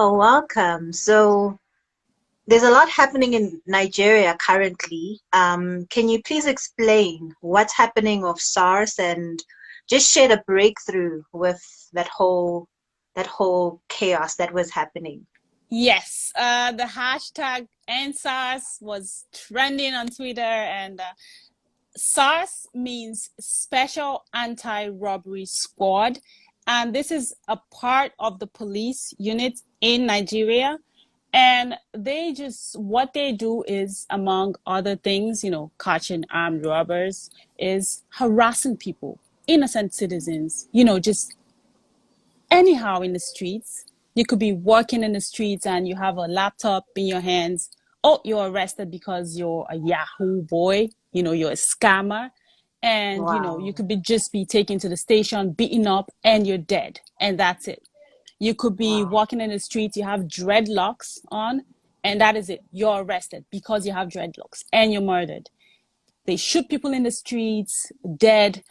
Oh, welcome. So there's a lot happening in Nigeria currently. Can you please explain what's happening with SARS and just share the breakthrough with that whole that whole chaos that was happening? Yes, the hashtag #NSARS was trending on Twitter, and SARS means Special Anti-Robbery Squad, and this is a part of the police unit in Nigeria. And what they do is, among other things, catching armed robbers, is harassing people, innocent citizens, just anyhow in the streets. You could be walking in the streets and you have a laptop in your hands. Oh, you're arrested because you're a Yahoo boy, you're a scammer. And you Wow. could be taken to the station, beaten up, and you're dead. And that's it. You could be Wow. walking in the streets, you have dreadlocks on, and that is it. You're arrested because you have dreadlocks and you're murdered. They shoot people in the streets, dead,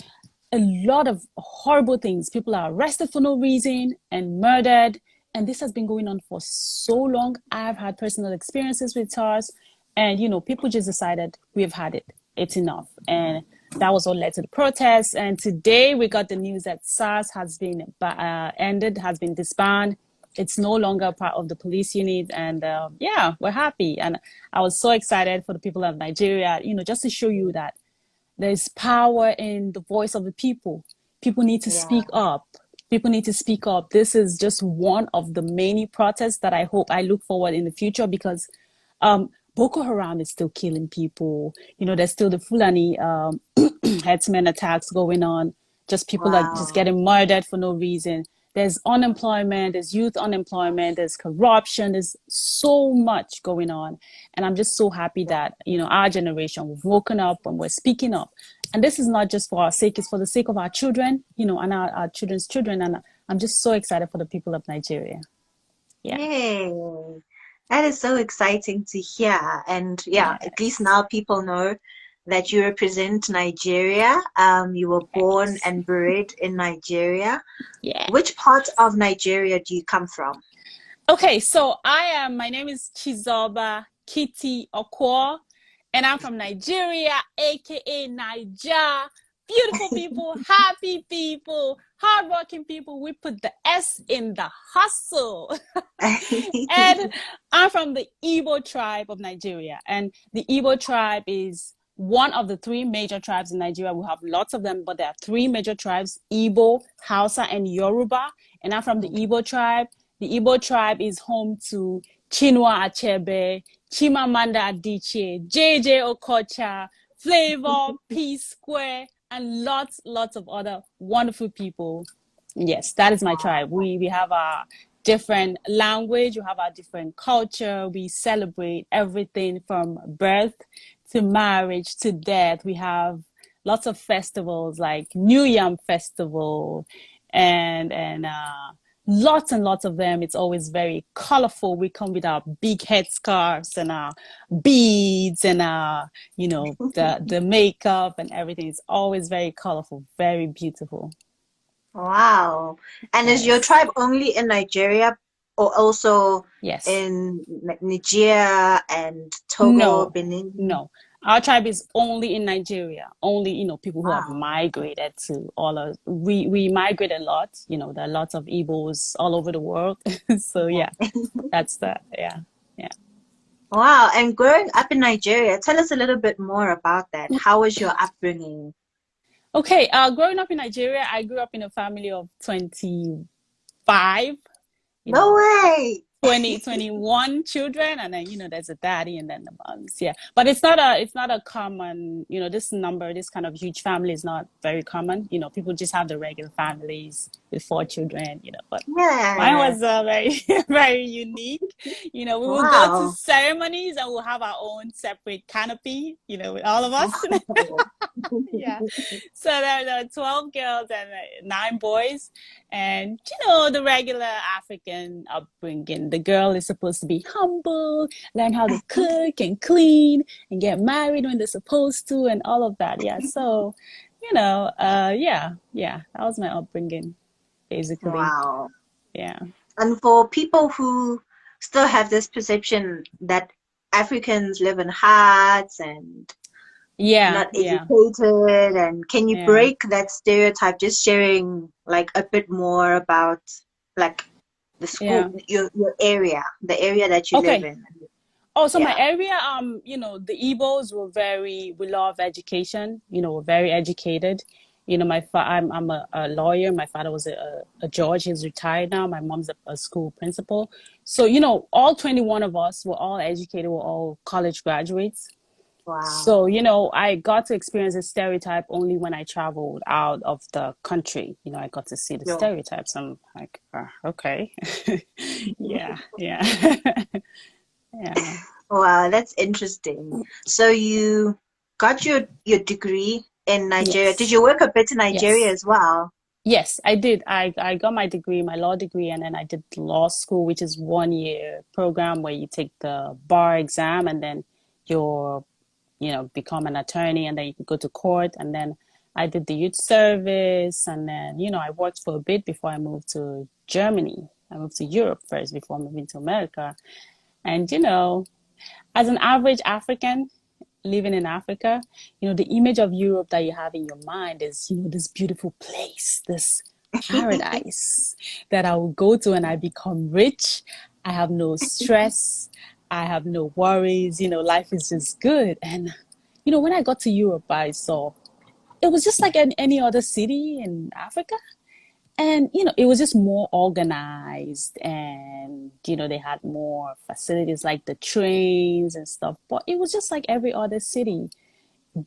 a lot of horrible things. People are arrested for no reason and murdered. And this has been going on for so long. I've had personal experiences with SARS, and people just decided we've had it. It's enough. And that was what led to the protests. And today we got the news that SARS has been ended, has been disbanded. It's no longer part of the police unit. And yeah, we're happy. And I was so excited for the people of Nigeria, just to show you that there's power in the voice of the people. People need to speak Yeah. up. People need to speak up. This is just one of the many protests that I look forward in the future, because Boko Haram is still killing people. There's still the Fulani herdsmen attacks going on. Just people are just Wow. getting murdered for no reason. There's unemployment, there's youth unemployment, there's corruption, there's so much going on. And I'm just so happy that, our generation, we've woken up and we're speaking up. And this is not just for our sake, it's for the sake of our children, and our children's children. And I'm just so excited for the people of Nigeria. Yeah. Yay. That is so exciting to hear. And yeah, at least Yes. now people know that you represent Nigeria. You were born Yes. and bred in Nigeria. Yeah. Which part of Nigeria do you come from? Okay, so my name is Chizoba Kitty Okwo, and I'm from Nigeria, aka Niger. Beautiful people, happy people, hardworking people. We put the S in the hustle. And I'm from the Igbo tribe of Nigeria. And the Igbo tribe is one of the three major tribes in Nigeria. We have lots of them, but there are three major tribes: Igbo, Hausa, and Yoruba. And I'm from the Okay. Igbo tribe. The Igbo tribe is home to Chinua Achebe, Chimamanda Adichie, JJ Okocha, Flavor, P Square, and lots of other wonderful people. Yes, that is my tribe. Wow. We have our different language, we have our different culture. We celebrate everything from birth to marriage to death. We have lots of festivals like New Yam Festival, and lots and lots of them. It's always very colorful. We come with our big headscarves and our beads and our, the makeup and everything. It's always very colorful, very beautiful. Wow. And is your Yes. tribe only in Nigeria or also Yes. in Nigeria and Togo, No, Benin? no. Our tribe is only in Nigeria. Only, people who have Wow. migrated to all of, we migrate a lot. There are lots of Igbos all over the world. So yeah, that's yeah, yeah. Wow. And growing up in Nigeria, tell us a little bit more about that. How was your upbringing? Okay, growing up in Nigeria, I grew up in a family of 25, you No know, way. 21 children, and then there's a daddy and then the moms. Yeah, but it's not a common, this kind of huge family is not very common. People just have the regular families with four children. But mine Yeah. was very very unique. We will go to Wow. ceremonies and we'll have our own separate canopy, with all of us. Wow. Yeah. So there are 12 girls and 9 boys. And, the regular African upbringing. The girl is supposed to be humble, learn how to cook and clean, and get married when they're supposed to, and all of that. Yeah. So, yeah. That was my upbringing, basically. Wow. Yeah. And for people who still have this perception that Africans live in huts and Yeah, not yeah, educated, and can you yeah, break that stereotype, just sharing like a bit more about like the school, yeah. your area, the area that you live Okay. in? Oh, so my Yeah. area, the Igbos were we love education, we're very educated. I'm a lawyer. My father was a judge. He's retired now. My mom's a school principal. So, all 21 of us were all educated, we're all college graduates. Wow. So, I got to experience this stereotype only when I traveled out of the country. I got to see the Yo. stereotypes. I'm like, okay. Yeah, yeah. Yeah. Wow, that's interesting. So you got your degree in Nigeria. Did Yes. you work a bit in Nigeria Yes. as well? Yes, I did. I got my degree, my law degree, and then I did law school, which is 1 year program where you take the bar exam and then you're, become an attorney and then you could go to court. And then I did the youth service and then, I worked for a bit before I moved to Germany. I moved to Europe first before moving to America. And, as an average African, living in Africa, the image of Europe that you have in your mind is, this beautiful place, this paradise that I will go to and I become rich. I have no stress. I have no worries. Life is just good. And, when I got to Europe, I saw it was just like any other city in Africa. And, it was just more organized and, they had more facilities like the trains and stuff. But it was just like every other city,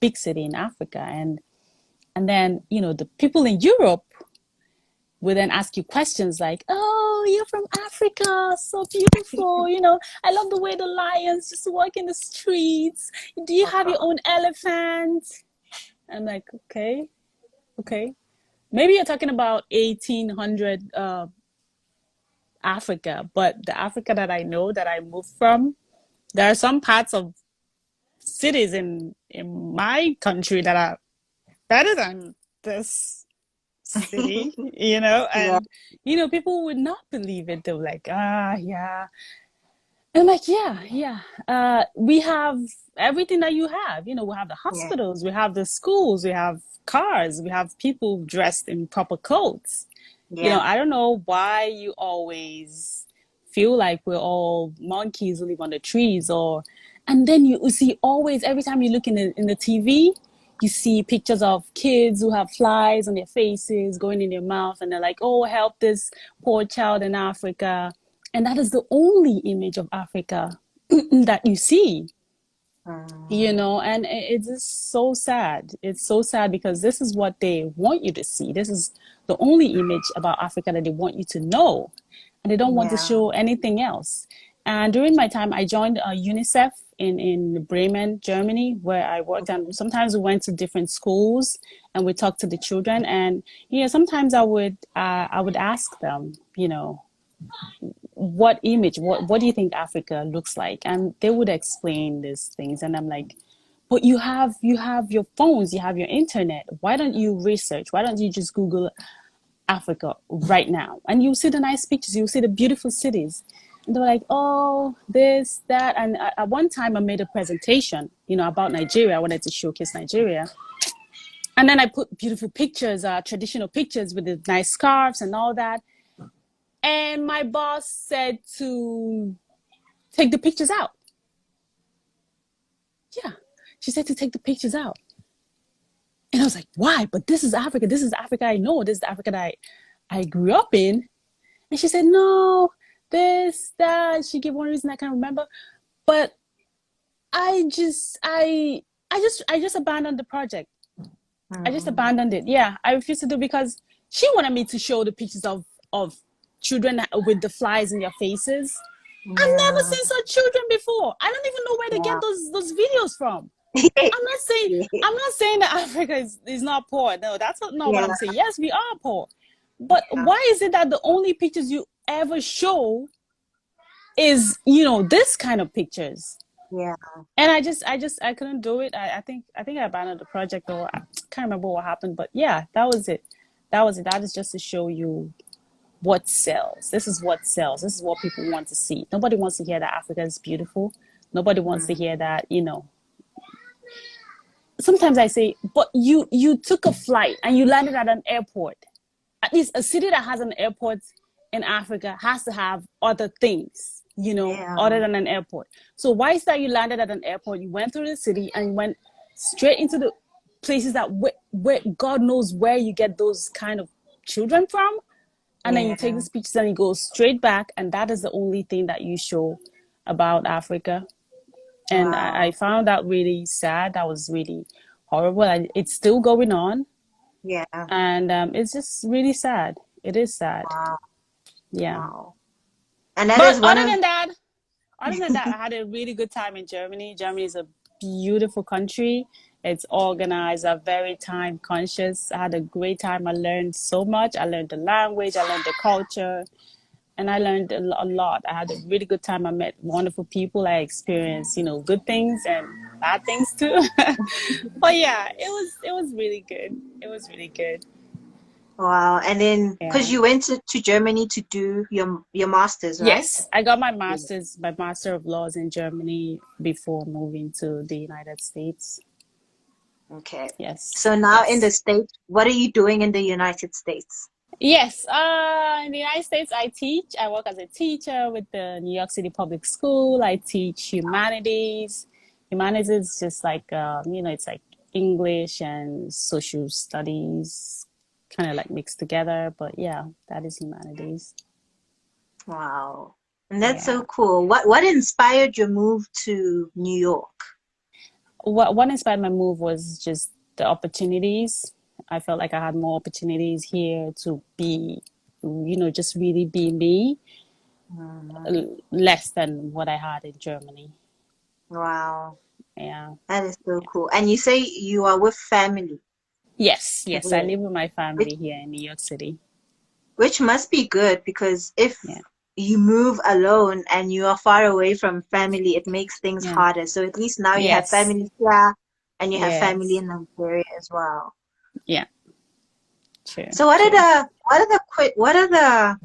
big city in Africa. And then, the people in Europe would then ask you questions like, oh, you're from Africa, so beautiful. I love the way the lions just walk in the streets. Do you Oh have your God. own elephant? I'm like, okay, okay. Maybe you're talking about 1800 Africa, but the Africa that I know that I moved from, there are some parts of cities in my country that are better than this city, Yeah, and people would not believe it. They were like, yeah. And I'm like, yeah, yeah. We have everything that you have. We have the yeah, hospitals, we have the schools, we have cars, we have people dressed in proper clothes. yeah. I don't know why you always feel like we're all monkeys who live on the trees, and then you see always every time you look in the TV, you see pictures of kids who have flies on their faces going in their mouth, and they're like, "Oh, help this poor child in Africa," and that is the only image of Africa that you see. Mm, And it's just so sad. It's so sad because this is what they want you to see. This is the only image about Africa that they want you to know. And they don't want to yeah. show anything else. And during my time, I joined UNICEF in Bremen, Germany, where I worked. And sometimes we went to different schools and we talked to the children. And, sometimes I would ask them, what image, what do you think Africa looks like? And they would explain these things. And I'm like, but you have your phones, you have your internet. Why don't you research? Why don't you just Google Africa right now? And you'll see the nice pictures, you'll see the beautiful cities. And they're like, oh, this, that. And at one time I made a presentation, about Nigeria. I wanted to showcase Nigeria. And then I put beautiful pictures, traditional pictures with the nice scarves and all that. And my boss said to take the pictures out. Yeah. She said to take the pictures out. And I was like, why? But this is Africa. This is Africa I know. This is the Africa that I grew up in. And she said, no, this, that. She gave one reason I can't remember. But I just abandoned the project. I just Mm, abandoned it. Yeah. I refused to do it because she wanted me to show the pictures of children with the flies in their faces. I've never yeah, seen such children before. I don't even know where to get yeah. those videos from. I'm not saying I'm not saying that Africa is not poor. No, that's not what Yeah, I'm saying. Yes, we are poor. But yeah, why is it that the only pictures you ever show is, this kind of pictures? yeah. And I couldn't do it. I think I abandoned the project, or I can't remember what happened, but yeah, that was it. That was it. That is just to show you what sells. This is what sells. This is what people want to see. Nobody wants to hear that Africa is beautiful. Nobody wants to Mm. hear that, you know. Sometimes I say, but you took a flight and you landed at an airport. At least a city that has an airport in Africa has to have other things, you know, Yeah, other than an airport. So why is that you landed at an airport, you went through the city and you went straight into the places that where God knows where you get those kind of children from, and then you take the yeah. speeches and you go straight back, and that is the only thing that you show about Africa. And I Wow. found that really sad. That was really horrible. And it's still going on, Yeah. and it's just really sad. It is sad. Wow. Yeah. Wow. And that But is one of, other than that, I had a really good time in Germany. Germany is a beautiful country. It's organized. I'm very time conscious. I had a great time. I learned so much. I learned the language. I learned the culture, and I learned a lot. I had a really good time. I met wonderful people. I experienced, you know, good things and bad things too. But yeah, it was really good. It was really good. wow. And then, because Yeah. you went to Germany to do your master's, right? Yes, I got Yeah. my master of laws in Germany before moving to the United States. Okay. Yes, So now in the yes. States, what are you doing in the United States? Yes, in the United States, I teach. I work as a teacher with the New York City Public School. I teach humanities. Humanities is just like, you know, it's like English and social studies, kind of like mixed together. But yeah, that is humanities. Wow. And that's so Yeah. cool. What inspired your move to New York? What inspired my move was just the opportunities. I felt like I had more opportunities here to be, you know, just really be me, Mhm. less than what I had in Germany. Wow. Yeah. That is so cool. And you say you are with family Yes, yes. I there, live with my which family here in New York City. which must be good because if Yeah. you move alone and you are far away from family, it makes things Yeah. harder. So at least now you have Yes. family here and you have family Yes. in Nigeria as well. Yeah. True. So True. what are the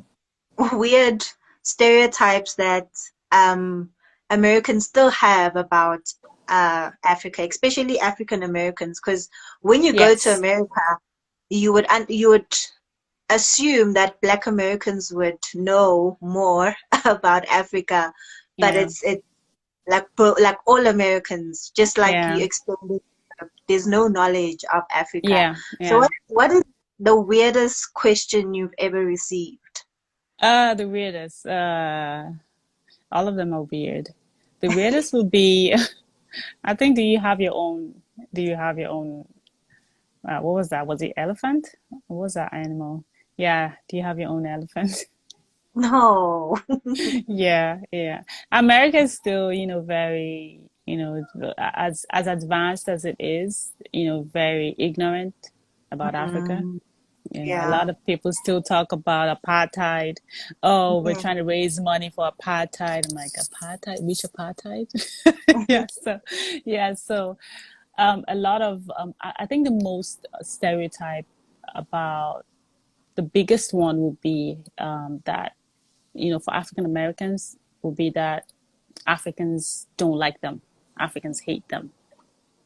weird stereotypes that Americans still have about Africa, especially African Americans? Because when you go to Yes. America, you would assume that Black Americans would know more about Africa, but Yeah. it's like all Americans, just like Yeah. you explained, there's no knowledge of Africa. Yeah. So Yeah. what is the weirdest question you've ever received? The weirdest. All of them are weird. The weirdest would be, I think, do you have your own, what was that? Was it elephant? What was that animal? Yeah. Do you have your own elephant? No. Yeah, yeah. America is still, you know, very, you know, as advanced as it is, you know, very ignorant about Africa. Mm, You know, a yeah. lot of people still talk about apartheid. Oh, we're Yeah. trying to raise money for apartheid. I'm like, apartheid? Which apartheid? Yeah, so yeah, so a lot of I think the most stereotype about the biggest one would be that, you know, for African Americans will be that Africans don't like them. Africans hate them.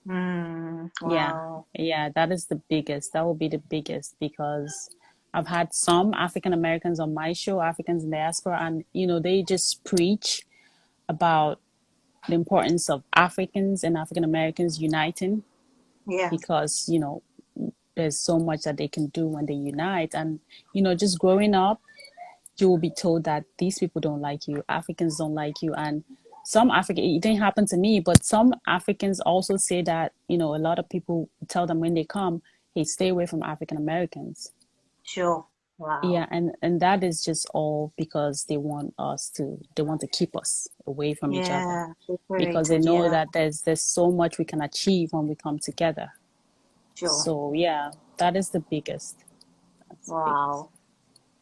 Yeah. Wow. Yeah, that is the biggest. That will be the biggest because I've had some African Americans on my show, Africans in diaspora, and you know, they just preach about the importance of Africans and African Americans uniting Yeah. because, you know, there's so much that they can do when they unite. And, you know, just growing up, you will be told that these people don't like you, Africans don't like you, and some African, it didn't happen to me, but some Africans also say that, you know, a lot of people tell them when they come, hey, stay away from African Americans. Sure. Yeah, Wow. and that is just all because they want to keep us away from each other Yeah. because they Separated. know Yeah. that there's so much we can achieve when we come together. Sure. So yeah, that is the biggest. That's the biggest. Wow.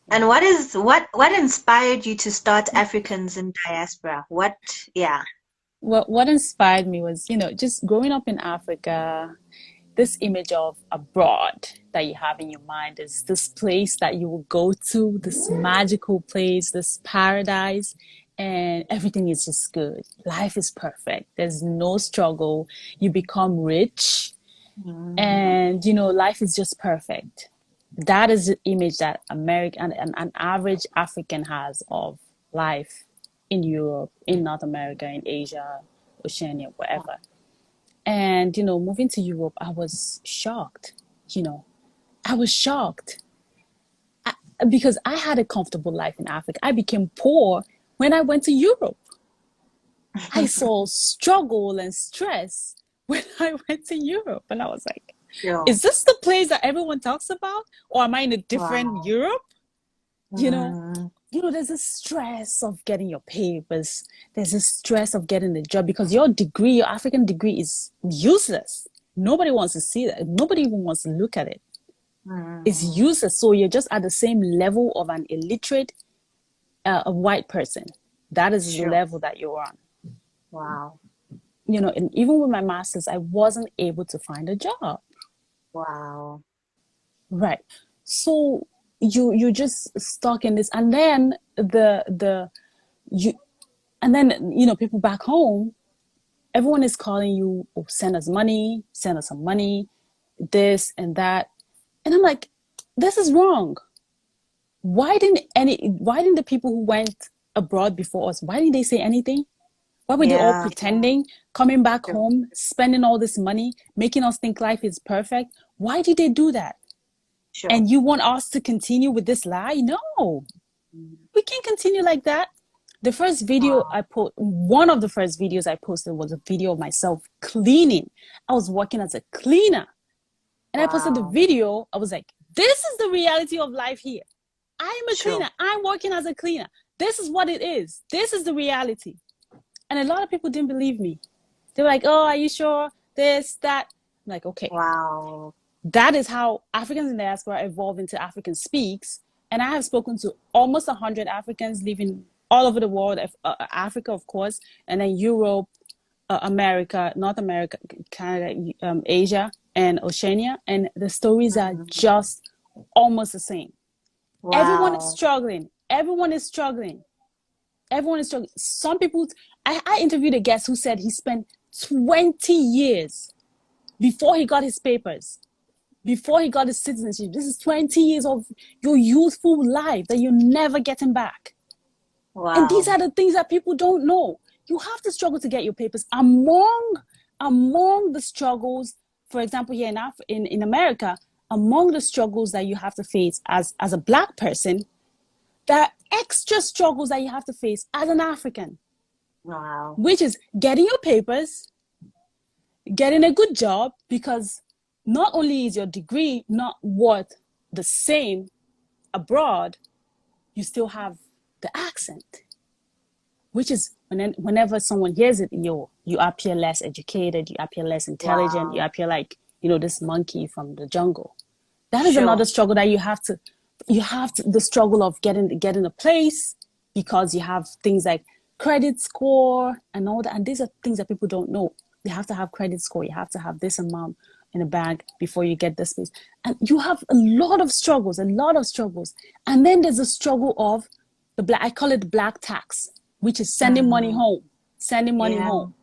And Yeah. what inspired you to start Africans in Diaspora? What? Yeah. What inspired me was, you know, just growing up in Africa, this image of abroad that you have in your mind is this place that you will go to, this magical place, this paradise, and everything is just good. Life is perfect. There's no struggle. You become rich, Mm, and life is just perfect. That is the image that an average African has of life in Europe, in North America, in Asia, Oceania, wherever. And, moving to Europe, I was shocked. You know, I was shocked because I had a comfortable life in Africa. I became poor when I went to Europe. I saw struggle and stress when I went to Europe. And I was like, sure. is this the place that everyone talks about? Or am I in a different Wow. Europe? You know, Mm, there's a stress of getting your papers. There's a stress of getting a job because your degree, your African degree is useless. Nobody wants to see that. Nobody even wants to look at it. It's mm, useless. So you're just at the same level of an illiterate a white person. That is the sure. level that you're on. Wow. And even with my master's, I wasn't able to find a job. Wow. Right. So you just stuck in this, and then you and then people back home, everyone is calling you, oh, send us money, send us some money, this and that. And I'm like, this is wrong. Why didn't the people who went abroad before us, why didn't they say anything? Why were they all Yeah. pretending, coming back Sure. home, spending all this money, making us think life is perfect? Why did they do that? Sure. And you want us to continue with this lie? No, Mm, we can't continue like that. wow. One of the first videos I posted was a video of myself cleaning. I was working as a cleaner. And I posted the Wow. video. I was like, this is the reality of life here. I am a Sure. cleaner. I'm working as a cleaner. This is what it is. This is the reality. And a lot of people didn't believe me. They were like, oh, are you sure? This, that. I'm like, okay, Wow. that is how Africans in the diaspora evolve into African speaks. And I have spoken to almost 100 Africans living all over the world, Africa, of course, and then Europe, America, North America, Canada, Asia, and Oceania. And the stories are Mm, just almost the same. Everyone is wow. struggling. Everyone is struggling. Everyone is struggling. Some people, I interviewed a guest who said he spent 20 years before he got his papers, before he got his citizenship. This is 20 years of your youthful life that you're never getting back. And these Wow. are the things that people don't know. You have to struggle to get your papers. Among the struggles, for example, here in America, among the struggles that you have to face as a black person, there are extra struggles that you have to face as an African, Wow. which is getting your papers, getting a good job, because not only is your degree not worth the same abroad, you still have the accent, which is whenever someone hears it, you appear less educated, you appear less intelligent, you Wow. appear like this monkey from the jungle. That is Sure. another struggle that you have to the struggle of getting a place, because you have things like credit score and all that, and these are things that people don't know. You have to have credit score, you have to have this amount in a bank before you get this place, and you have a lot of struggles. And then there's a struggle of the black, I call it the black tax, which is Mm, sending money yeah. home.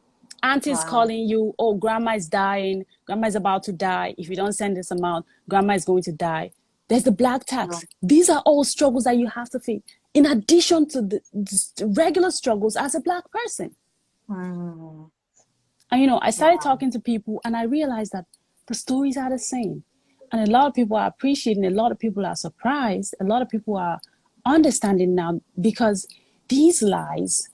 Auntie's Wow. calling you, oh, grandma is dying, grandma is about to die. If you don't send this amount, grandma is going to die. There's the black Sure. tax. These are all struggles that you have to face, in addition to the regular struggles as a black person. Mm, And I started wow. talking to people, and I realized that the stories are the same. And a lot of people are appreciating, a lot of people are surprised, a lot of people are understanding now, because these lies,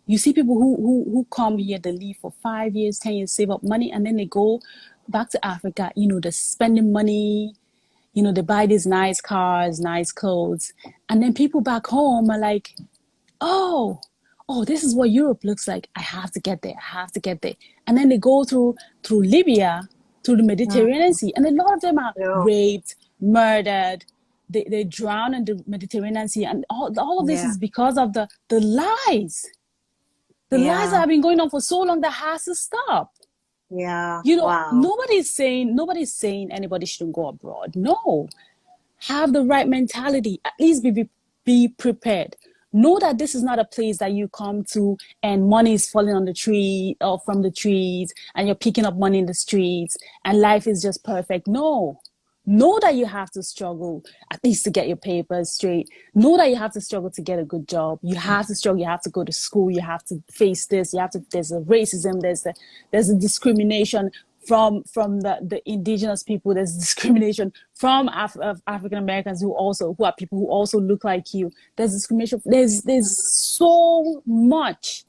you see people who come here, they leave for 5 years, 10 years, save up money, and then they go back to Africa, they're spending money, they buy these nice cars, nice clothes. And then people back home are like, oh, this is what Europe looks like. I have to get there. I have to get there. And then they go through Libya, through the Mediterranean Mm, Sea, and a lot of them are sure. raped, murdered. They drown in the Mediterranean Sea, and all of this Yeah. is because of the lies. The lies that Yeah. have been going on for so long that has to stop. Yeah. You know, Wow. nobody's saying anybody shouldn't go abroad. No, have the right mentality. At least be prepared. Know that this is not a place that you come to and money is falling on the tree or from the trees and you're picking up money in the streets and life is just perfect. No. Know that you have to struggle at least to get your papers straight. Know that you have to struggle to get a good job. You have to struggle. You have to go to school. You have to face this. You have to. There's a racism. There's a discrimination from the indigenous people. There's discrimination from African Americans who are people who also look like you. There's discrimination. There's so much,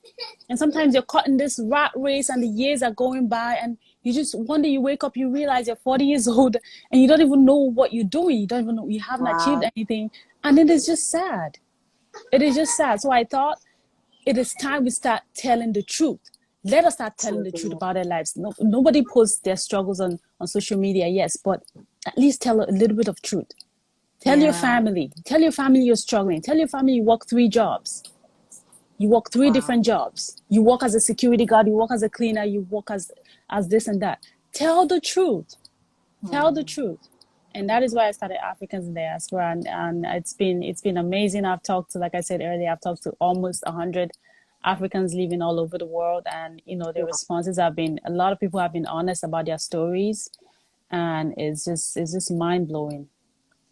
and sometimes you're caught in this rat race, and the years are going by, and you just one day you wake up, you realize you're 40 years old, and you don't even know what you're doing. You don't even know you haven't achieved Wow. anything, and it is just sad. It is just sad. So I thought it is time we start telling the truth. Let us start telling the truth Totally. about our lives. No, nobody posts their struggles on social media, yes, but at least tell a little bit of truth. Yeah. Tell your family you're struggling. Tell your family you work 3 jobs. You work three Wow. different jobs. You work as a security guard, you work as a cleaner, you work as this and that. Tell the truth. Tell the Hmm. truth. And that is why I started Africans in Diaspora, and it's been amazing. I've talked to, like I said earlier, I've talked to almost 100 Africans living all over the world, and their Yeah. responses have been, a lot of people have been honest about their stories, and it's just mind blowing.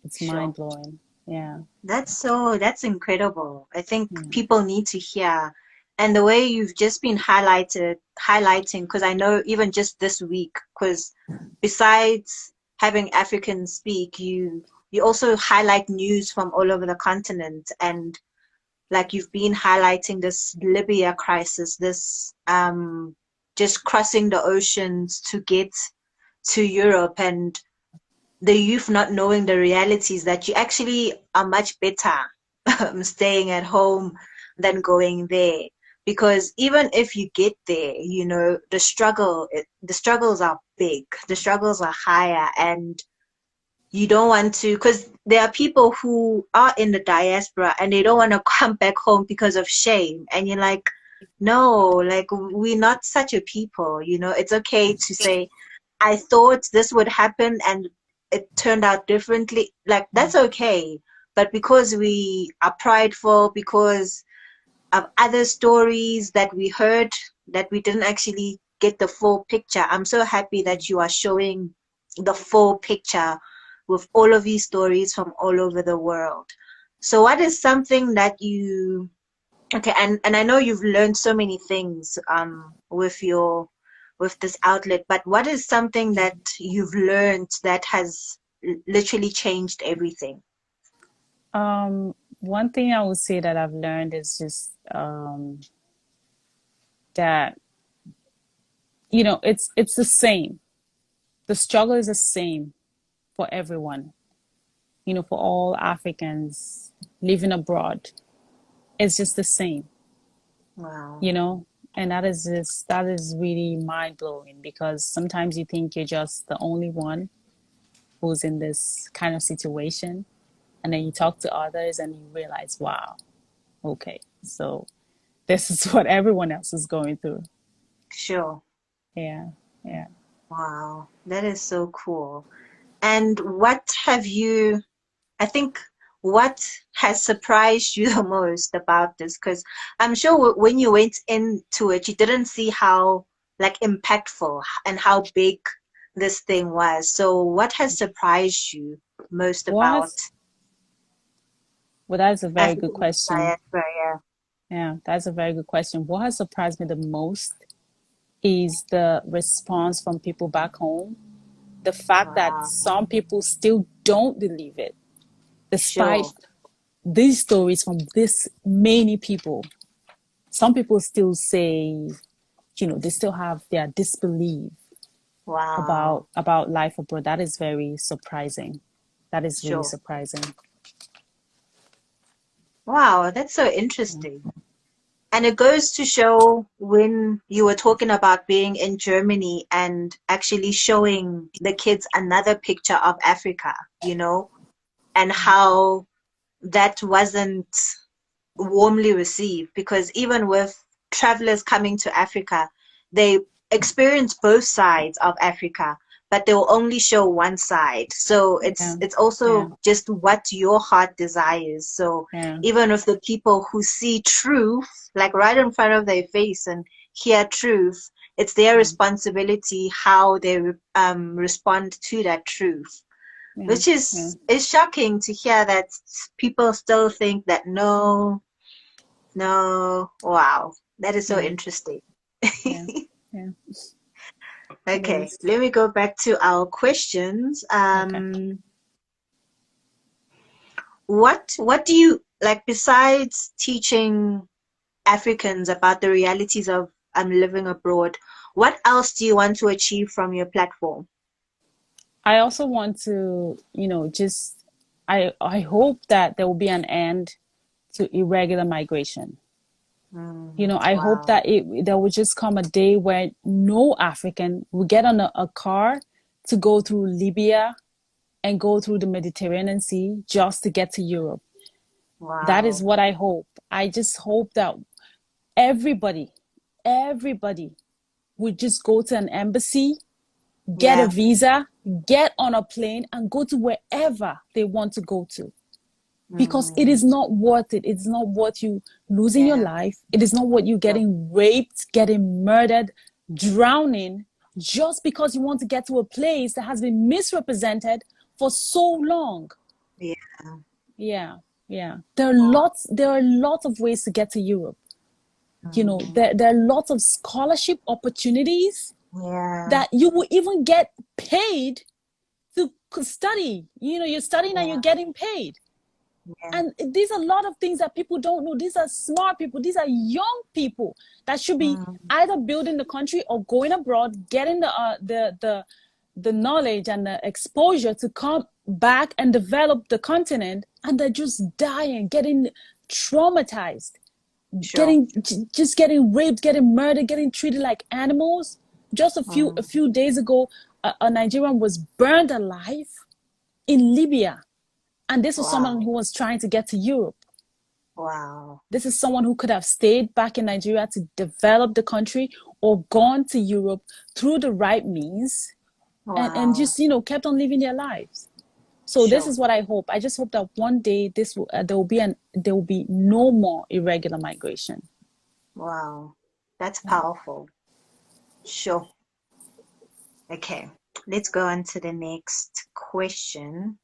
It's mind Sure. blowing. Yeah. That's incredible. I think Mm. people need to hear. And the way you've just been highlighting, because I know even just this week, because besides having Africans speak, you also highlight news from all over the continent. And like you've been highlighting this Libya crisis, this just crossing the oceans to get to Europe, and the youth not knowing the realities that you actually are much better staying at home than going there. Because even if you get there, the struggles are big, the struggles are higher, and you don't want to, because there are people who are in the diaspora and they don't want to come back home because of shame. And you're like, no, like we're not such a people, it's okay to say, I thought this would happen and it turned out differently. Like, that's okay. But because we are prideful, because of other stories that we heard, that we didn't actually get the full picture, I'm so happy that you are showing the full picture with all of these stories from all over the world. So, what is something that you Okay, and I know you've learned so many things with this outlet, but what is something that you've learned that has literally changed everything? One thing I would say that I've learned is just that it's the same. The struggle is the same for everyone. For all Africans living abroad, it's just the same. Wow. You know, and that is really mind blowing, because sometimes you think you're just the only one who's in this kind of situation, and then you talk to others and you realize, wow, okay, so this is what everyone else is going through. Sure. Yeah, yeah. Wow. That is so cool. And I think, what has surprised you the most about this? Because I'm sure when you went into it, you didn't see how like impactful and how big this thing was. So what has surprised you most What about has Well, that is a very good African question. diaspora? Yeah. Yeah, that's a very good question. What has surprised me the most is the response from people back home. The fact that Wow. some people still don't believe it, despite Sure. these stories from this many people. Some people still say, they still have their disbelief Wow. about life abroad. That is very surprising. That is really Sure. surprising. Wow, that's so interesting. And it goes to show, when you were talking about being in Germany and actually showing the kids another picture of Africa, and how that wasn't warmly received, because even with travelers coming to Africa, they experience both sides of Africa, but they will only show one side. So Yeah, it's yeah, also just what your heart desires. So yeah, even if the people who see truth, like right in front of their face and hear truth, it's their yeah, responsibility how they respond to that truth. yeah, Which yeah, is shocking to hear that people still think that no, no, wow, that is so yeah, interesting. yeah, yeah. It Okay, is. let me go back to our questions. Okay. What do you like besides teaching Africans about the realities of living abroad? What else do you want to achieve from your platform? I also want to, just I hope that there will be an end to irregular migration. I hope Wow, that there will just come a day where no African will get on a car to go through Libya and go through the Mediterranean Sea just to get to Europe. That is wow, what I hope. I just hope that everybody, everybody would just go to an embassy, get a yeah, visa, get on a plane, and go to wherever they want to go to. Because it mm, is not worth it. It's not worth you losing your yeah, life. It is not worth you sure, getting raped, getting murdered, drowning, just because you want to get to a place that has been misrepresented for so long. yeah, Yeah, yeah. wow, There are lots of ways to get to Europe. mm, There are lots of scholarship opportunities yeah, that you will even get paid to study. You're studying and you're yeah, getting paid. yeah, And these are a lot of things that people don't know. These are smart people. These are young people that should be mm, either building the country or going abroad, getting the knowledge and the exposure to come back and develop the continent. And they're just dying, getting traumatized, sure, just getting raped, getting murdered, getting treated like animals. Just a mm, few days ago, a Nigerian was burned alive in Libya, and this was someone wow, who was trying to get to Europe. wow, This is someone who could have stayed back in Nigeria to develop the country or gone to Europe through the right means and wow, just, kept on living their lives. So this sure, is what I hope. I just hope that one day there will be no more irregular migration. wow. That's Yeah. powerful. Sure. Okay, let's go on to the next question.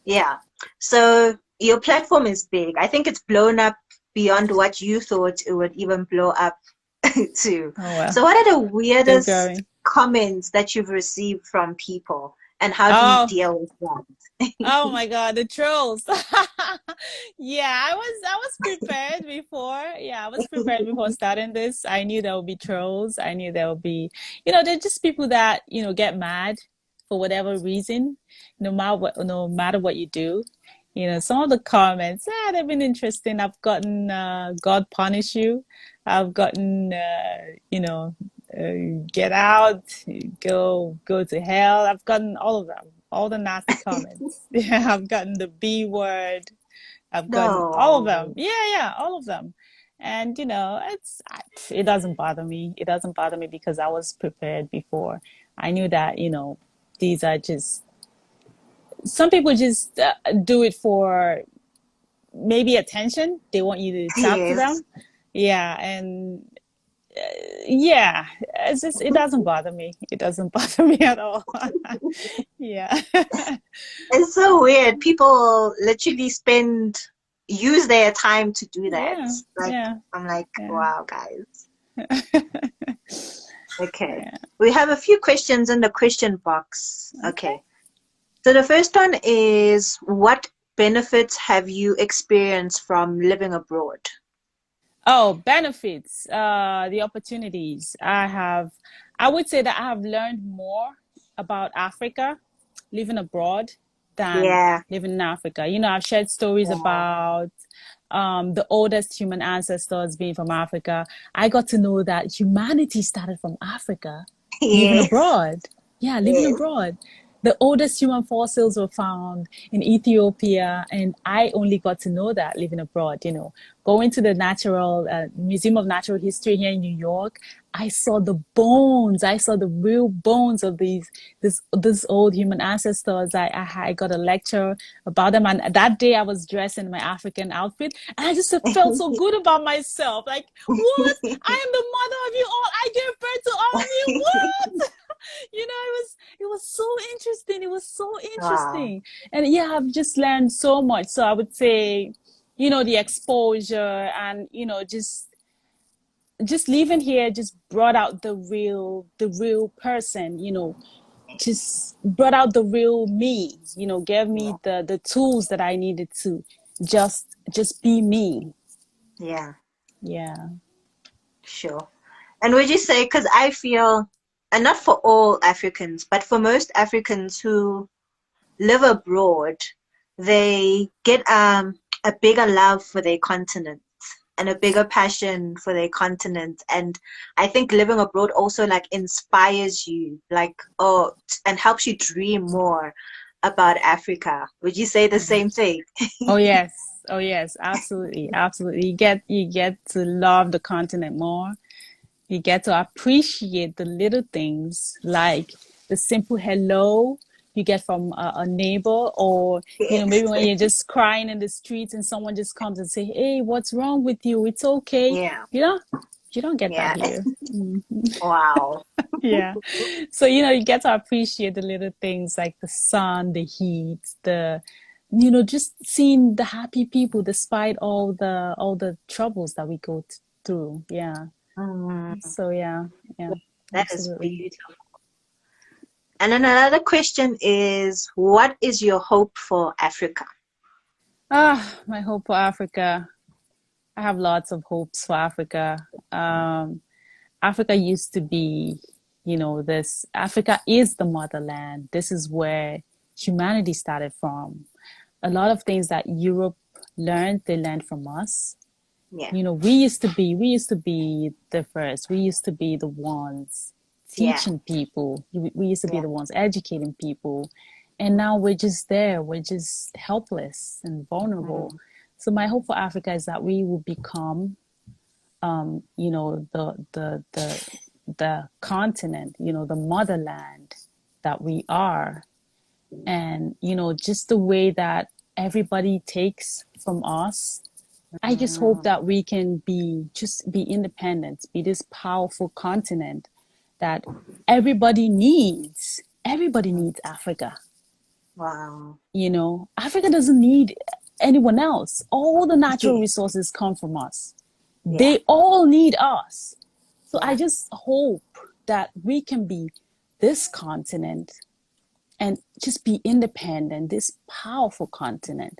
Yeah. So your platform is big. I think it's blown up beyond what you thought it would even blow up to. Oh well. So what are the Still weirdest growing. comments that you've received from people, and how do you Oh, deal with that? oh my God, the trolls. Yeah, I was prepared before. Yeah, I was prepared before starting this. I knew there would be trolls. I knew there would be, they're just people that, get mad for whatever reason, no matter what you do. Some of the comments, they've been interesting. I've gotten God punish you. I've gotten get out, go to hell. I've gotten all of them, all the nasty comments. Yeah, I've gotten the B word. I've gotten all of them. No. Yeah, yeah, all of them. And it doesn't bother me. It doesn't bother me because I was prepared before. I knew that these are just some people just do it for maybe attention. They want you to talk to Yes. them. Yeah, and yeah, it doesn't bother me. It doesn't bother me at all. Yeah. It's so weird. People literally use their time to do that. Yeah, Like, yeah, I'm like, yeah. wow, guys. Okay. Yeah. We have a few questions in the question box. Okay. Okay. So the first one is, what benefits have you experienced from living abroad? Oh, benefits, the opportunities. I would say that I have learned more about Africa living abroad than Yeah. living in Africa. I've shared stories Yeah. about the oldest human ancestors being from Africa. I got to know that humanity started from Africa, living Yes. abroad. Yeah, living Yes. abroad. The oldest human fossils were found in Ethiopia, and I only got to know that living abroad. Going to the Natural Museum of Natural History here in New York, I saw the bones. I saw the real bones of this old human ancestors. I got a lecture about them, and that day I was dressed in my African outfit, and I just felt so good about myself. Like, what? I am the mother of you all. I gave birth to all of you. What? It was so interesting. It was so Wow. interesting. And yeah, I've just learned so much. So I would say, the exposure and, just living here just brought out the real person, just brought out the real me, gave Yeah. me the tools that I needed to just be me. Yeah. Yeah. Sure. And would you say, because I feel, and not for all Africans, but for most Africans who live abroad, they get a bigger love for their continent and a bigger passion for their continent. And I think living abroad also like inspires you, like, oh, and helps you dream more about Africa. Would you say the same thing? Oh yes. Oh yes, absolutely. Absolutely. You get to love the continent more. You get to appreciate the little things like the simple hello you get from a neighbor, or maybe Yes. when you're just crying in the streets and someone just comes and say, "Hey, what's wrong with you? It's okay." Yeah. You know, you don't get that Yeah. here. Mm, Wow. yeah. So, you get to appreciate the little things like the sun, the heat, just seeing the happy people despite all the troubles that we go through. Yeah. Mm, So yeah, that is absolutely. beautiful. And then another question is, what is your hope for Africa? My hope for Africa. I have lots of hopes for Africa. Africa used to be, this. Africa is the motherland. This is where humanity started from. A lot of things that Europe learned, they learned from us. Yeah. We used to be the first. We used to be the ones Yeah. teaching people. We used to be Yeah. the ones educating people. And now we're just there. We're just helpless and vulnerable. Mm, So my hope for Africa is that we will become, the continent, the motherland that we are. And, just the way that everybody takes from us, I just hope mm, that we can be independent, be this powerful continent that everybody needs. Everybody mm. needs Africa. Wow. Africa doesn't need anyone else. All the natural resources come from us. Yeah. They all need us. So I Yeah. just hope that we can be this continent and just be independent, this powerful continent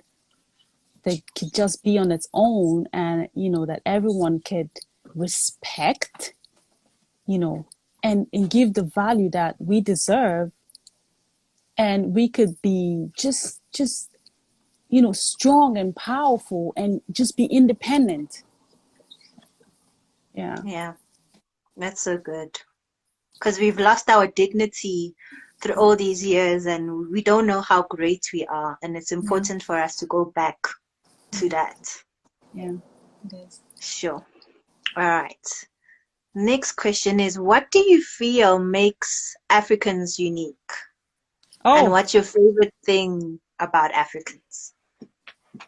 that could just be on its own, and that everyone could respect, you know and give the value that we deserve, and we could be just strong and powerful and just be independent. Yeah. Yeah. That's so good. Because we've lost our dignity through all these years and we don't know how great we are. And it's Yeah. important for us to go back to that. Yeah, it is. Sure. All right. Next question is, what do you feel makes Africans unique? And Oh, what's your favorite thing about Africans?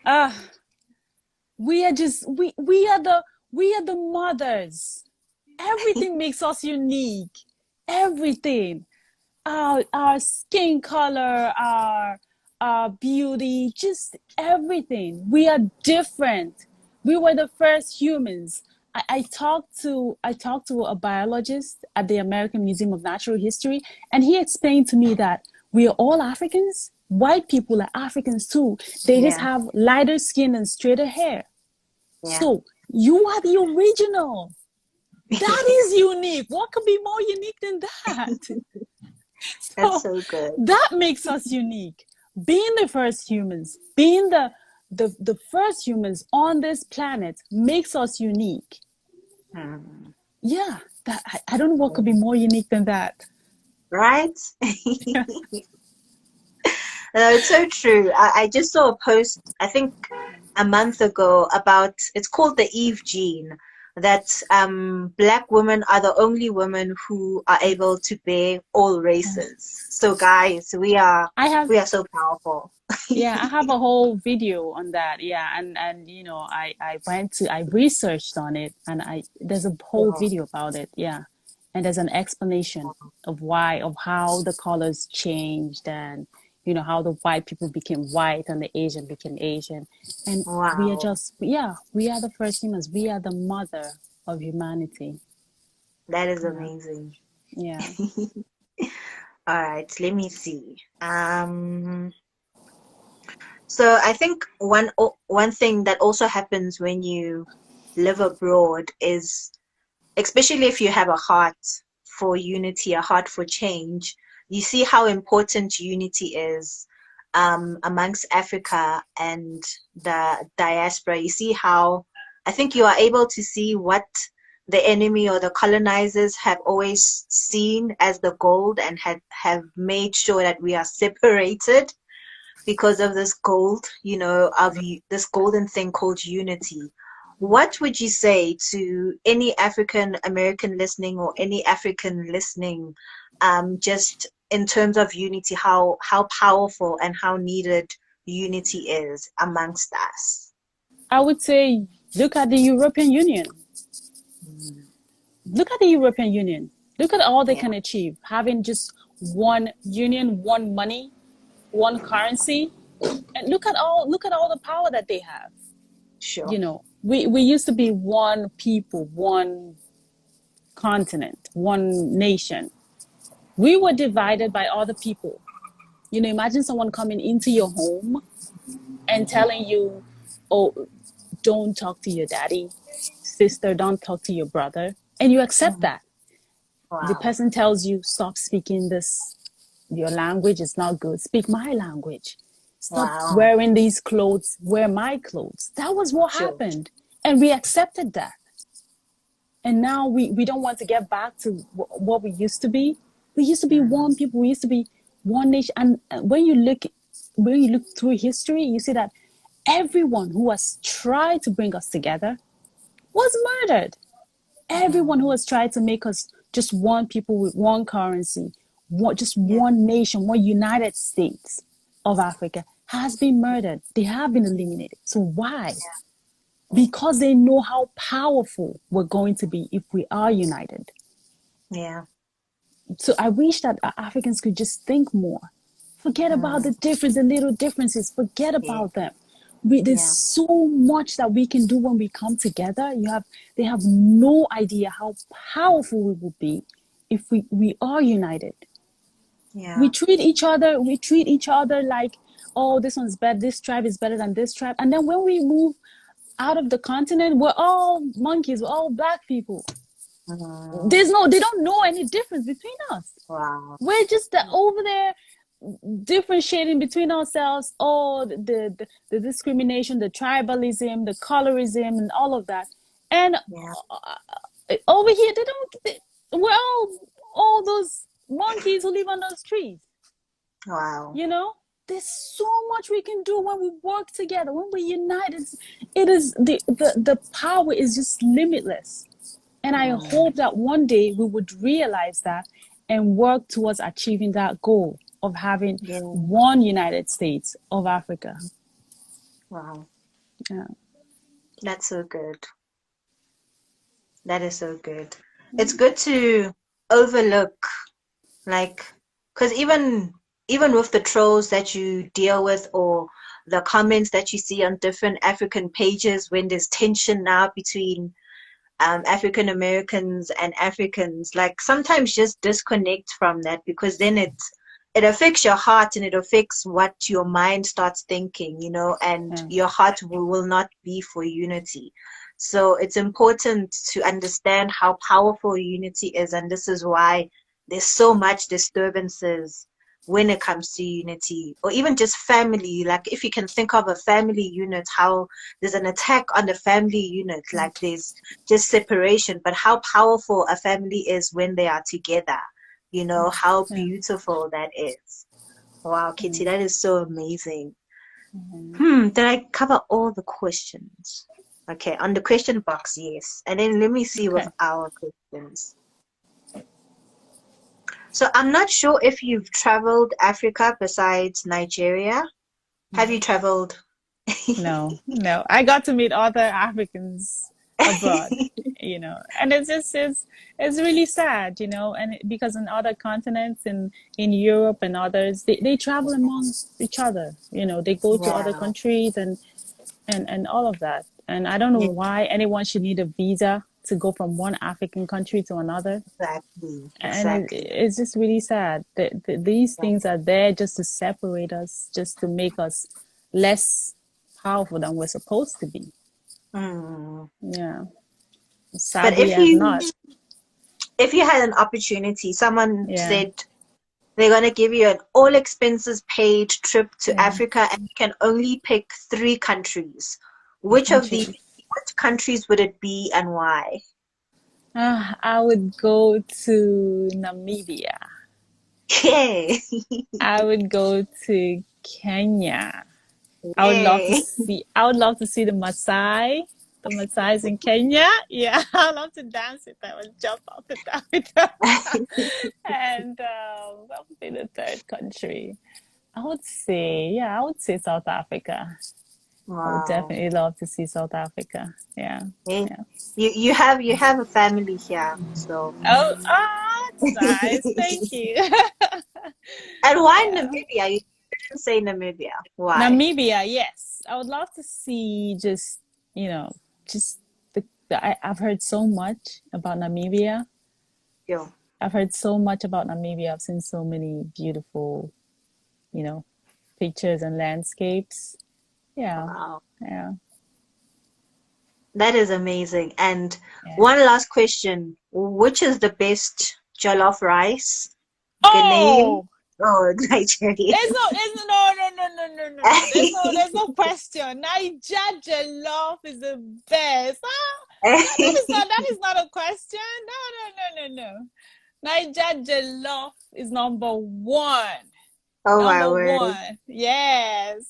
uh we are just we are the mothers. Everything makes us unique. Everything. Our skin color, our beauty, just everything. We are different. We were the first humans. I talked to a biologist at the American Museum of Natural History, and he explained to me that we are all Africans. White people are Africans too. They just Yeah, have lighter skin and straighter hair. yeah. So you are the original. That is unique. What could be more unique than that? That's So so good. that makes us unique. Being the first humans, being the first humans on this planet makes us unique. Hmm. Yeah, I don't know what could be more unique than that. Right? No, it's so true. I just saw a post, I think a month ago, about it's called the Eve gene, that black women are the only women who are able to bear all Yeah. races. So guys, I have, we are so powerful. yeah, I have a whole video on that. Yeah, and you know, I researched on it, and I there's a whole Wow. video about it. Yeah, and there's an explanation of why, of how the colors changed, and you know how the white people became white and the Asian became Asian, and we are Wow. just, yeah, we are the first humans. We are the mother of humanity. That is Yeah, amazing. yeah. All right, let me see. So I think one thing that also happens when you live abroad is, especially if you have a heart for unity, a heart for change, you see how important unity is amongst Africa and the diaspora. You see how I think you are able to see what the enemy or the colonizers have always seen as the gold and have made sure that we are separated because of this gold, of this golden thing called unity. What would you say to any African American listening or any African listening, just in terms of unity, how powerful and how needed unity is amongst us? I would say, look at the European Union. Mm. Look at the European Union. Look at all they Yeah, can achieve, having just one union, one money, one currency, and look at all the power that they have. sure. You know, we used to be one people, one continent, one nation. We were divided by other people. You know, imagine someone coming into your home and telling you, "Oh, don't talk to your daddy, sister, don't talk to your brother," and you accept Mhm. that. The Wow. person tells you, "Stop speaking this, your language is not good, speak my language. Stop Wow. wearing these clothes, wear my clothes." That was what Sure. happened, and we accepted that. And now we don't want to get back to what we used to be. We used to be Mm. one people, we used to be one nation. And when you look through history, you see that everyone who has tried to bring us together was murdered. Everyone who Mm. has tried to make us just one people with one currency, just Yeah. one nation, one United States of Africa, has been murdered. They have been eliminated. So why? Because they know how powerful we're going to be if we are united. Yeah. So I wish that Africans could just think more. Forget about Mm. the little differences. Forget Yeah. about them. There's Yeah. so much that we can do when we come together. They have no idea how powerful we will be if we are united. Yeah. We treat each other like, oh, this one's better, this tribe is better than this tribe. And then when we move out of the continent, we're all monkeys, we're all black people. Mm. They don't know any difference between us. Wow. We're just over there differentiating between ourselves. Oh, the discrimination, the tribalism, the colorism, and all of that. And Yeah. over here, we're all those monkeys who live on those trees. Wow. You know, there's so much we can do when we work together, when we're united. It is the power is just limitless. And I Mm. hope that one day we would realize that and work towards achieving that goal of having Yeah. one United States of Africa. Wow. Yeah. That's so good. That is so good. It's good to overlook, like, because even with the trolls that you deal with or the comments that you see on different African pages when there's tension now between African Americans and Africans, like sometimes just disconnect from that because then it affects your heart and it affects what your mind starts thinking, and Yeah. your heart will not be for unity. So it's important to understand how powerful unity is, and this is why there's so much disturbances when it comes to unity or even just family. Like if you can think of a family unit, how there's an attack on the family unit, like there's just separation, but how powerful a family is when they are together, how Yeah. beautiful that is. Wow, Kitty, Mm. that is so amazing. Mhm. Did I cover all the questions? Okay, on the question box, yes. And then let me see with Okay. our questions. So I'm not sure if you've traveled Africa besides Nigeria. Have you traveled? No, no. I got to meet other Africans abroad, and it's really sad, and because in other continents, in Europe and others, they travel among each other, they go to other Yeah, countries and all of that. And I don't know yeah, why anyone should need a visa to go from one African country to another. exactly, And exactly. it's just really sad that these Yeah. things are there just to separate us, just to make us less powerful than we're supposed to be. Mm. Yeah, But sadly, I've not. if you had an opportunity, someone Yeah, said they're gonna give you an all expenses paid trip to yeah. Africa and you can only pick three countries. The Which of these, countries. which countries would it be and why? I would go to Namibia. Yay! I would go to Kenya. Yay! I would love to see the Maasai. The Maasai's in Kenya. Yeah, I'd love to dance with them and jump up and down with them. And what would be the third country? I would say South Africa. I would Wow. definitely love to see South Africa. Yeah, Eh, yeah. you have a family here, so It's nice. Thank you. and why Yeah. Namibia? You didn't say Namibia. Why? Namibia, yes. I would love to see you know, just I've heard so much about Namibia. Yo, I've heard so much about Namibia. I've seen so many beautiful, you know, pictures and landscapes. Yeah, wow. yeah, That is amazing. And yeah. one last question. Which is the best jollof rice? Ghanaian Oh, or Nigerian? no. There's no question. Nigeria jollof is the best. That is not a question. No. Nigeria jollof is number one. Oh my Number word. one. Yes.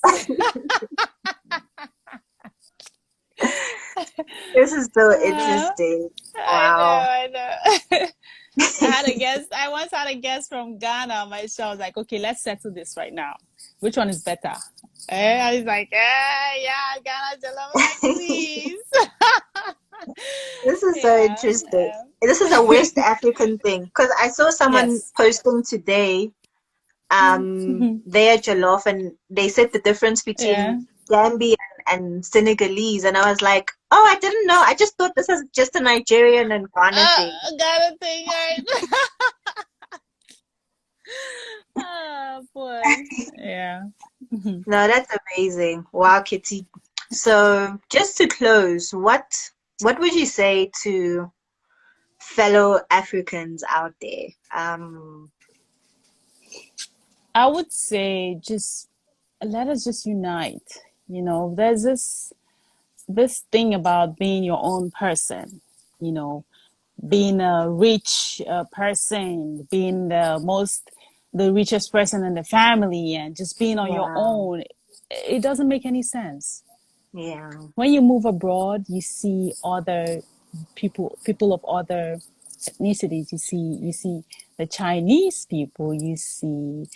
This is so Uh, interesting. Wow. I know. I once had a guest from Ghana on my show. I was like, okay, let's settle this right now. Which one is better? I was like, yeah, Ghana Jollof. I was like, please. This is so Yeah, interesting. yeah. This is a West African thing because I saw someone Yes. posting today their jollof and they said the difference Yeah. between Gambian and Senegalese and I was like, oh, I didn't know. I just thought this is just a Nigerian and Ghana thing. Got a thing right. Oh boy. Yeah. No, that's amazing. Wow, Kitty. So just to close, what would you say to fellow Africans out there? I would say just let us just unite. There's this thing about being your own person, you know, being a rich person, being the richest person in the family, and just being on your Yeah, own. It doesn't make any sense. yeah, When you move abroad, you see other people of other ethnicities. You see the Chinese people. You see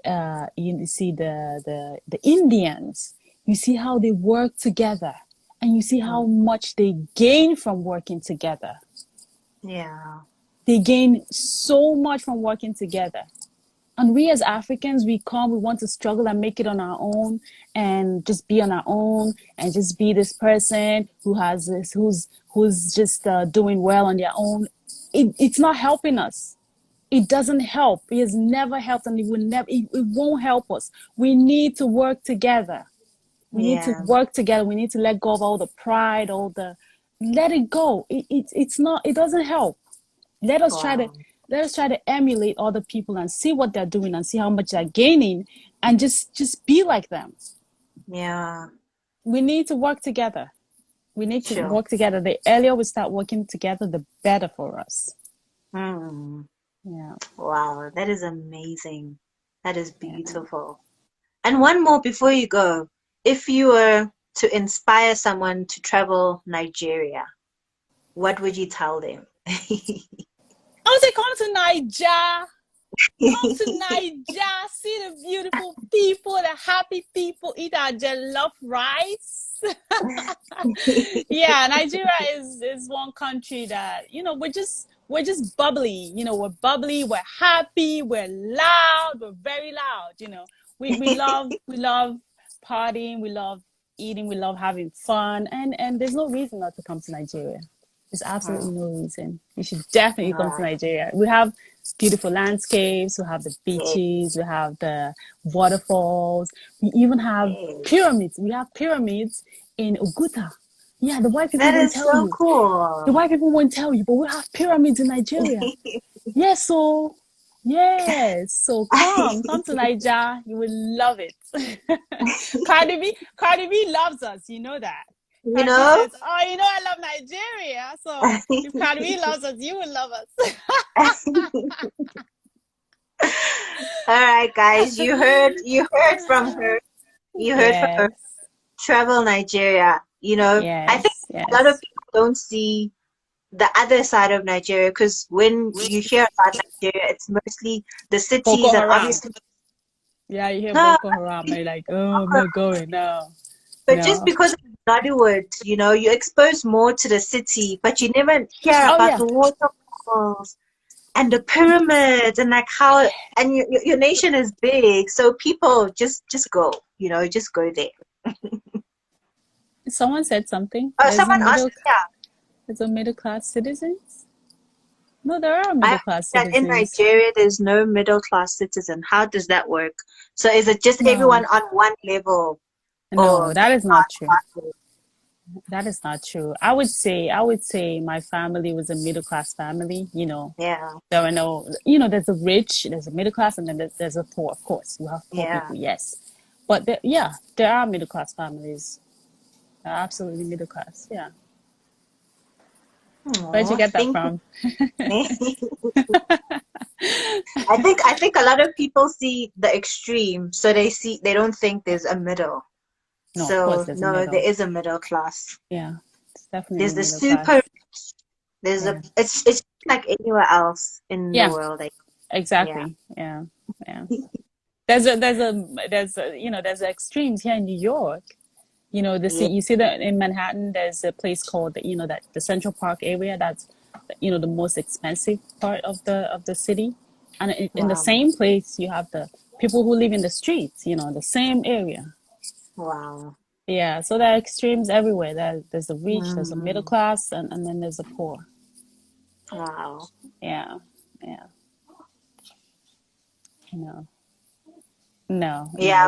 the Indians. You see how they work together, and you see how mm, much they gain from working together. yeah, They gain so much from working together. And we as Africans, we want to struggle and make it on our own and just be on our own and just be this person who's just doing well on their own. It's not helping us. It doesn't help. It has never helped, and it won't help us. We need to work together. We need to yeah. work together. We need to let go of all the pride, let it go. It's not. It doesn't help. let us try to Wow. let us try to emulate other people and see what they're doing and see how much they're gaining, and just be like them. Yeah, We need to work together. We need to sure. work together. The earlier we start working together, the better for us. Mm. Yeah. Wow, that is amazing. That is Yeah. beautiful. And one more before you go. If you were to inspire someone to travel Nigeria, what would you tell them? I would say come to Nigeria. Come to Nigeria, see the beautiful people, the happy people, eat our jollof rice. Yeah, Nigeria is one country that, we're just bubbly. We're bubbly, we're happy, we're loud, we're very loud. We love partying, we love eating, we love having fun, and there's no reason not to come to Nigeria. There's absolutely Mm, no reason. You should definitely come to right. Nigeria. We have beautiful landscapes, we have the Yeah. beaches, we have the waterfalls, we even have Yes. pyramids. We have pyramids in Oguta. Yeah, the white people That won't is tell so you. The cool. white people won't tell you, but we have pyramids in Nigeria. Yes, so yes, so come to Nigeria. You will love it. Cardi B loves us. You know that. You Cardi B know? says, "Oh, I love Nigeria." So if Cardi B loves us, you will love us. All right, guys, you heard from her. You heard from her. Yes, Travel Nigeria. I think yes, a lot of yes. people don't see the other side of Nigeria because when you hear about Nigeria, it's mostly the Boko cities and Haram. obviously Yeah, you hear no, Boko Haram, and you're like, "Oh, I'm not going." No, but just no. because of Nollywood, you're exposed more to the city, but you never hear Oh about yeah, the waterfalls and the pyramids and like how and your nation is big, so people just go, just go there. someone said something. Oh, someone asked, yeah, There's a middle class citizens. No, there are I middle heard class that in citizens. Nigeria there's no middle class citizen. How does that work? So is it just everyone No, on one level no, or that is not class true. classes? That is not true. I would say my family was a middle class family. Yeah, There are no, there's a rich, there's a middle class, and then there's a poor. Of course, you have poor yeah. people, yes, but yeah, there are middle class families. They're absolutely middle class. Yeah, where'd you Oh, get that thank you. from? I think a lot of people see the extreme, so they don't think there's a middle. No, of course, So there's a no, there middle. is a middle class. Yeah, it's There's definitely the middle super. class. There's Yeah. it's like anywhere else in the Yeah, world. Yeah. exactly. Yeah, yeah. There's extremes here in New York. Yeah. You see that in Manhattan, there's a place called that the Central Park area. That's the most expensive part of the city, and in the Wow. same place you have the people who live in the streets. The same area. Wow. Yeah, so there are extremes everywhere. There's the rich, there's a middle Mm, class, and then there's the poor. wow. Yeah, yeah. No, no. Yeah.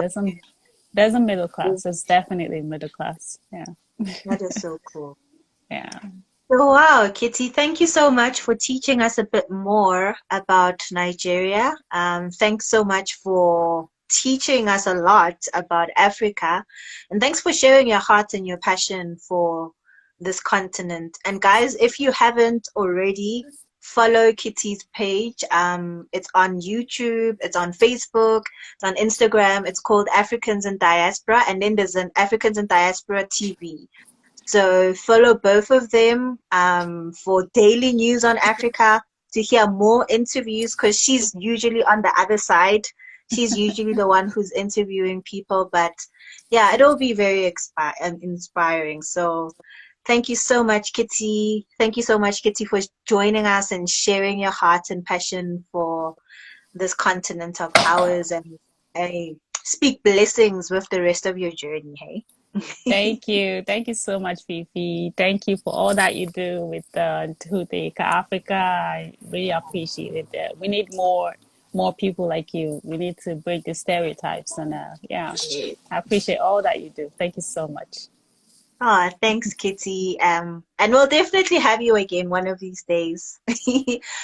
There's a middle class. There's definitely middle class. Yeah, That is so cool. yeah. So, wow, Kitty, thank you so much for teaching us a bit more about Nigeria. Thanks so much for teaching us a lot about Africa. And thanks for sharing your heart and your passion for this continent. And guys, if you haven't already, follow Kitty's page. It's on YouTube, it's on Facebook, it's on Instagram. It's called Africans in Diaspora. And then there's an Africans in Diaspora TV. So follow both of them for daily news on Africa, to hear more interviews, because she's usually on the other side. She's usually the one who's interviewing people. But yeah, it'll be very inspiring. So thank you so much, Kitty. Thank you so much, Kitty, for joining us and sharing your heart and passion for this continent of ours. And hey, speak blessings with the rest of your journey, hey? Thank you so much, Fifi. Thank you for all that you do with Tuhuteka Africa. I really appreciate it. We need more people like you. We need to break the stereotypes, and yeah, I appreciate all that you do. Thank you so much. Oh, thanks, Kitty. And we'll definitely have you again one of these days.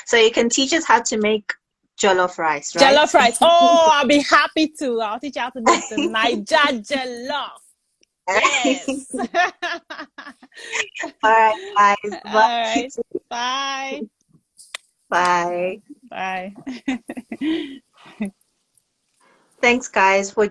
So you can teach us how to make jollof rice, right? Jollof rice. Oh, I'll be happy to. I'll teach you how to make the Niger jollof. Yes. All right, guys. All Bye, right. Kitty. Bye. Bye. Bye. Thanks, guys, for